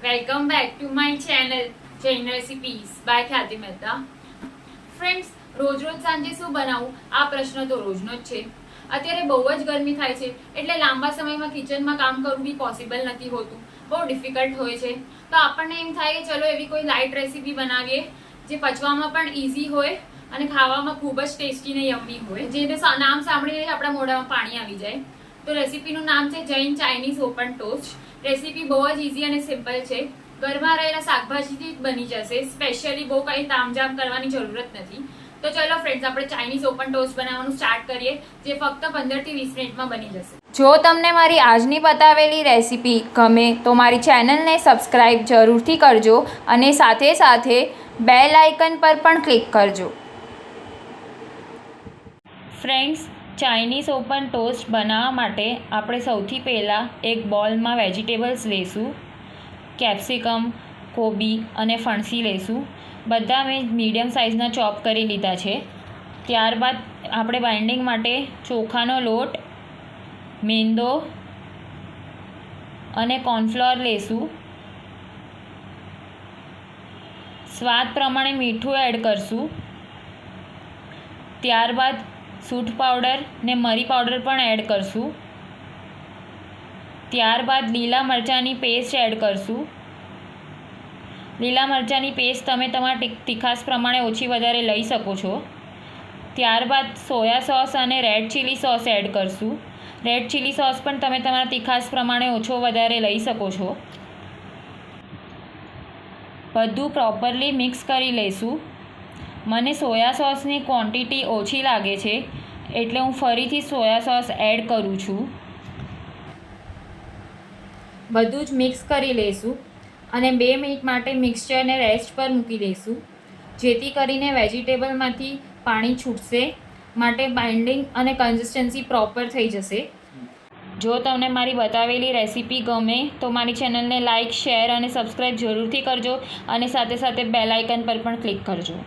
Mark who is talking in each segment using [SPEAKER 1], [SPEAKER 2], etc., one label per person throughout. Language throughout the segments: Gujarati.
[SPEAKER 1] Welcome back to my channel Jain Recipes by ખ્યાતિ મહેતા. ફ્રેન્ડ્સ, રોજ સાંજે શું બનાવું આ પ્રશ્ન તો રોજનો જ છે. અત્યારે બહુ જ ગરમી થાય છે એટલે લાંબા સમયમાં કિચનમાં કામ કરવું બી પોસિબલ નથી હોતું, બહુ ડિફિકલ્ટ હોય છે. તો આપણને એમ થાય કે ચલો એવી કોઈ લાઇટ રેસીપી બનાવીએ જે પચવામાં પણ ઇઝી હોય અને ખાવામાં ખૂબ જ ટેસ્ટી ને યમ્મી હોય, જેને નામ સાંભળીને આપણા મોઢામાં પાણી આવી જાય. તો રેસીપીનું નામ છે Jain Chinese open toast. Recipe બહુ જ ઇઝી અને સિમ્પલ છે. ઘરમાં રહેલા શાકભાજીથી જ બની જશે. સ્પેશિયલી બહુ કંઈ તામઝામ કરવાની જરૂરત નથી. તો ચલો ફ્રેન્ડ્સ, આપણે ચાઇનીઝ ઓપન ટોસ્ટ બનાવવાનું સ્ટાર્ટ કરીએ, જે ફક્ત 15 થી 20 મિનિટમાં બની જશે.
[SPEAKER 2] જો તમને મારી આજની બતાવેલી રેસીપી ગમે તો મારી ચેનલને સબસ્ક્રાઈબ જરૂરથી કરજો અને સાથે સાથે બેલ આઇકન પર પણ ક્લિક કરજો. ફ્રેન્ડ્સ, ચાઇનીઝ ઓપન ટોસ્ટ બનાવવા માટે આપણે સૌથી પહેલાં એક બોલમાં વેજીટેબલ્સ લઈશું. કેપ્સિકમ, કોબી અને ફણસી લઈશું. બધા મેં મીડિયમ સાઇઝના ચોપ કરી લીધા છે. ત્યારબાદ આપણે બાઇન્ડિંગ માટે ચોખાનો લોટ, મેંદો અને કોર્નફ્લોર લઈશું. સ્વાદ પ્રમાણે મીઠું એડ કરશું. ત્યારબાદ સૂંઠ પાવડર ને મરી પાવડર પણ એડ કરશું. ત્યારબાદ લીલા મરચાંની પેસ્ટ એડ કરશું. લીલા મરચાંની પેસ્ટ તમે તમારા તીખાશ પ્રમાણે ઓછી વધારે લઈ શકો છો. ત્યારબાદ સોયા સોસ અને રેડ ચીલી સોસ એડ કરશું. રેડ ચીલી સોસ પણ તમે તમારા તીખાશ પ્રમાણે ઓછો વધારે લઈ શકો છો. બધું પ્રોપરલી મિક્સ કરી લઈશું. મને સોયા સોસની ક્વોન્ટિટી ઓછી લાગે છે એટલે હું ફરીથી સોયા સોસ એડ કરું છું. બધું જ મિક્સ કરી લઈશું અને 2 મિનિટ માટે મિક્સચરને રેસ્ટ પર મૂકી દઈશું, જેથી કરીને વેજીટેબલમાંથી પાણી છૂટશે, માટે બાઇન્ડિંગ અને કન્સિસ્ટન્સી પ્રોપર થઈ જશે. જો તમને મારી બતાવેલી રેસીપી ગમે તો મારી ચેનલને લાઇક, શેર અને સબસ્ક્રાઈબ જરૂરથી કરજો અને સાથે સાથે બેલ આઇકન પર પણ ક્લિક કરજો.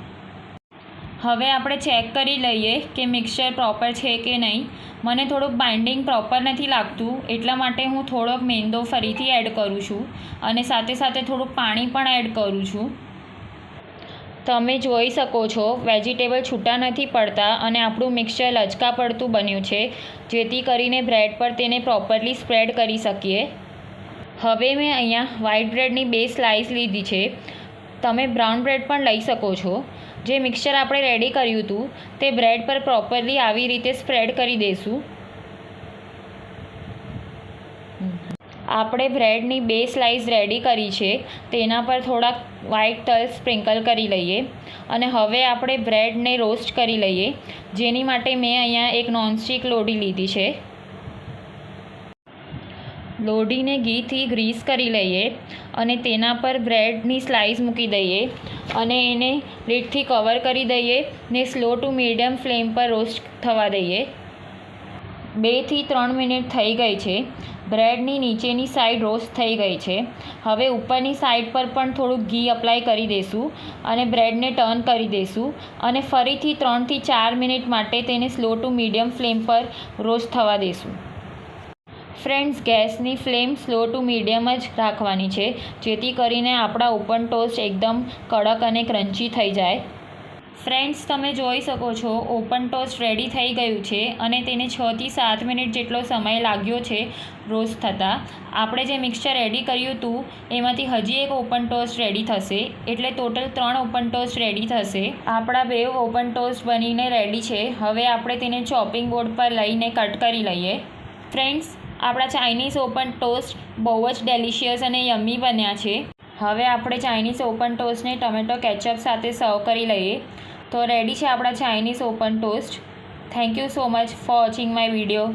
[SPEAKER 2] હવે આપણે ચેક કરી લઈએ કે મિક્સચર પ્રોપર છે કે નહીં. મને થોડુંક બાઇન્ડિંગ પ્રોપર નથી લાગતું, એટલા માટે હું થોડોક મેંદો ફરીથી એડ કરું છું અને સાથે સાથે થોડુંક પાણી પણ એડ કરું છું. તમે જોઈ શકો છો વેજીટેબલ છૂટા નથી પડતા અને આપણું મિક્સચર લચકા પડતું બન્યું છે, જેથી કરીને બ્રેડ પર તેને પ્રોપરલી સ્પ્રેડ કરી શકીએ. હવે મેં અહીંયા વ્હાઈટ બ્રેડની 2 સ્લાઇસ લીધી છે. તમે બ્રાઉન બ્રેડ પણ લઈ શકો છો. જે મિક્સચર આપણે રેડી કર્યું હતું તે બ્રેડ પર પ્રોપરલી આવી રીતે સ્પ્રેડ કરી દઈશું. આપણે બ્રેડની 2 સ્લાઇસ રેડી કરી છે, તેના પર થોડાક વ્હાઈટ તલ સ્પ્રિંકલ કરી લઈએ અને હવે આપણે બ્રેડને રોસ્ટ કરી લઈએ, જેની માટે મેં અહીંયા એક નોનસ્ટિક લોઢી લીધી છે. લોઢીને ઘીથી ગ્રીસ કરી લઈએ અને તેના પર બ્રેડની સ્લાઇસ મૂકી દઈએ અને એને લીડથી કવર કરી દઈએ ને સ્લો ટુ મીડિયમ ફ્લેમ પર રોસ્ટ થવા દઈએ. 2 થી 3 મિનિટ થઈ ગઈ છે. બ્રેડની નીચેની સાઈડ રોસ્ટ થઈ ગઈ છે. હવે ઉપરની સાઈડ પર પણ થોડુંક ઘી અપ્લાય કરી દઈશું અને બ્રેડને ટર્ન કરી દઈશું અને ફરીથી 3 થી 4 મિનિટ માટે તેને સ્લો ટુ મીડિયમ ફ્લેમ પર રોસ્ટ થવા દઈશું. ફ્રેન્ડ્સ, ગેસની ફ્લેમ સ્લો ટુ મીડિયમ જ રાખવાની છે, જેથી કરીને આપણા ઓપન ટોસ્ટ એકદમ કડક અને ક્રન્ચી થઈ જાય. ફ્રેન્ડ્સ, તમે જોઈ શકો છો ઓપન ટોસ્ટ રેડી થઈ ગયું છે અને તેને 6 થી 7 મિનિટ જેટલો સમય લાગ્યો છે રોસ્ટ થતાં. આપણે જે મિક્સચર રેડી કર્યું હતું એમાંથી હજી એક ઓપન ટોસ્ટ રેડી થશે, એટલે ટોટલ 3 ઓપન ટોસ્ટ રેડી થશે. આપણા 2 ઓપન ટોસ્ટ બનીને રેડી છે. હવે આપણે તેને ચોપિંગ બોર્ડ પર લઈને કટ કરી લઈએ. ફ્રેન્ડ્સ, આપણા ચાઇનીઝ ઓપન ટોસ્ટ બહુ જ ડેલિશિયસ અને યમ્મી બન્યા છે. હવે આપણે ચાઇનીઝ ઓપન ટોસ્ટને ટમેટો કેચઅપ સાથે સર્વ કરી લઈએ. તો રેડી છે આપણા Chinese open toast. Thank you so much for watching my video.